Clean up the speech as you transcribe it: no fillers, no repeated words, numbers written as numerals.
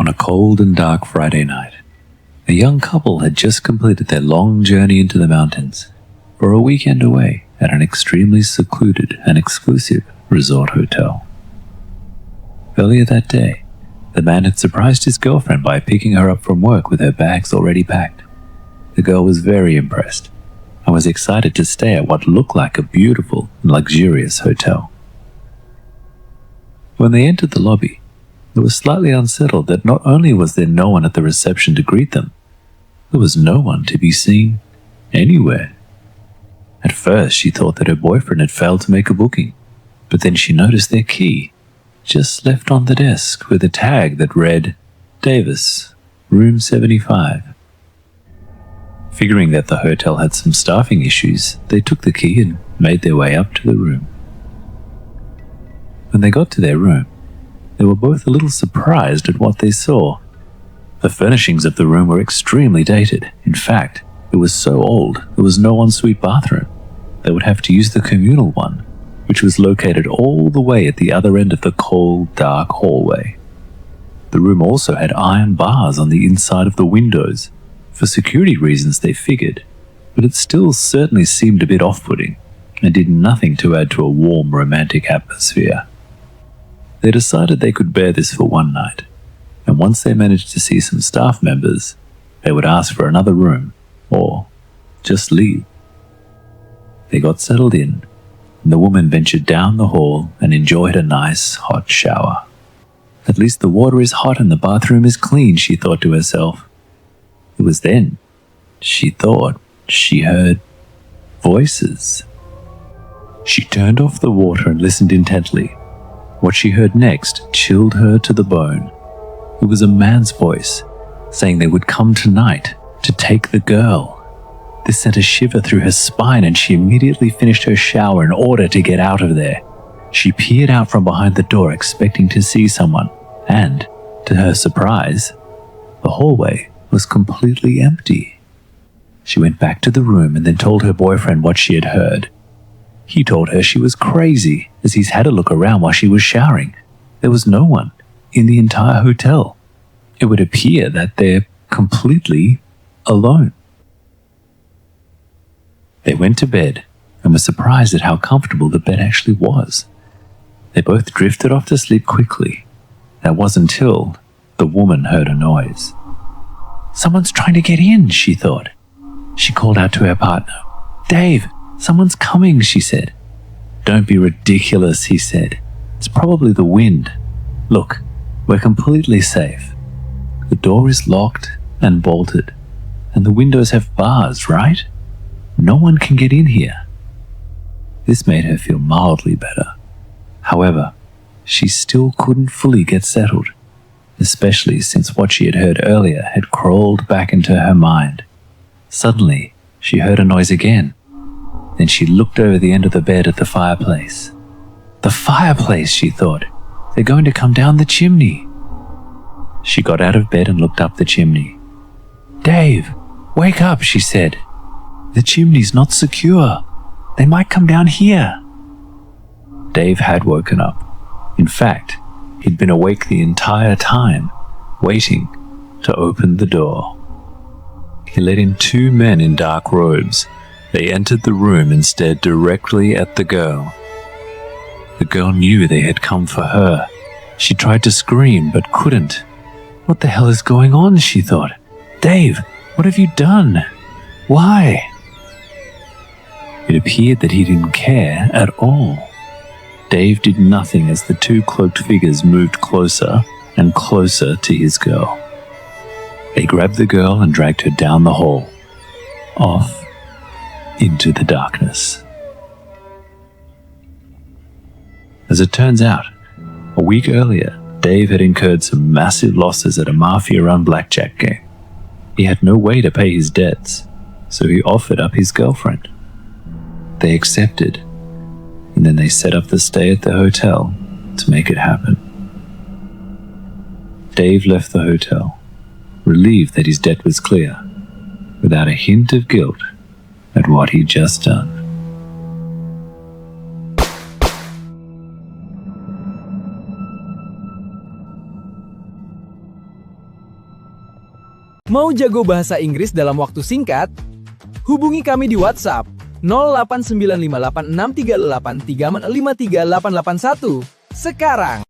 On a cold and dark Friday night, a young couple had just completed their long journey into the mountains for a weekend away at an extremely secluded and exclusive resort hotel. Earlier that day, the man had surprised his girlfriend by picking her up from work with her bags already packed. The girl was very impressed and was excited to stay at what looked like a beautiful and luxurious hotel. When they entered the lobby, they were slightly unsettled that not only was there no one at the reception to greet them, there was no one to be seen anywhere. At first, she thought that her boyfriend had failed to make a booking, but then she noticed their key just left on the desk with a tag that read, Davis, room 75. Figuring that the hotel had some staffing issues, they took the key and made their way up to the room. When they got to their room, they were both a little surprised at what they saw. The furnishings of the room were extremely dated. In fact, it was so old there was no ensuite bathroom. They would have to use the communal one, which was located all the way at the other end of the cold, dark hallway. The room also had iron bars on the inside of the windows. For security reasons, they figured, but it still certainly seemed a bit off-putting and did nothing to add to a warm, romantic atmosphere. They decided they could bear this for one night, and once they managed to see some staff members, they would ask for another room, or just leave. They got settled in, and the woman ventured down the hall and enjoyed a nice, hot shower. At least the water is hot and the bathroom is clean, she thought to herself. It was then she thought she heard voices. She turned off the water and listened intently. What she heard next chilled her to the bone. It was a man's voice, saying they would come tonight to take the girl. This sent a shiver through her spine, and she immediately finished her shower in order to get out of there. She peered out from behind the door expecting to see someone, and, to her surprise, the hallway was completely empty. She went back to the room and then told her boyfriend what she had heard. He told her she was crazy, as he's had a look around while she was showering. There was no one in the entire hotel. It would appear that they're completely alone. They went to bed and were surprised at how comfortable the bed actually was. They both drifted off to sleep quickly. That was until the woman heard a noise. Someone's trying to get in, she thought. She called out to her partner. Dave, someone's coming, she said. Don't be ridiculous, he said. It's probably the wind. Look, we're completely safe. The door is locked and bolted, and the windows have bars, right? No one can get in here. This made her feel mildly better. However, she still couldn't fully get settled, especially since what she had heard earlier had crawled back into her mind. Suddenly, she heard a noise again. Then she looked over the end of the bed at the fireplace. The fireplace, she thought. They're going to come down the chimney. She got out of bed and looked up the chimney. Dave, wake up, she said. The chimney's not secure. They might come down here. Dave had woken up. In fact, he'd been awake the entire time, waiting to open the door. He let in two men in dark robes. They entered the room and stared directly at the girl. The girl knew they had come for her. She tried to scream, but couldn't. What the hell is going on, she thought. Dave, what have you done? Why? It appeared that he didn't care at all. Dave did nothing as the two cloaked figures moved closer and closer to his girl. They grabbed the girl and dragged her down the hall, off into the darkness. As it turns out, a week earlier, Dave had incurred some massive losses at a mafia-run blackjack game. He had no way to pay his debts, so he offered up his girlfriend. They accepted, and then they set up the stay at the hotel to make it happen. Dave left the hotel, relieved that his debt was clear, without a hint of guilt at what he'd just done. Mau jago bahasa Inggris dalam waktu singkat? Hubungi kami di WhatsApp 08958638353881 sekarang.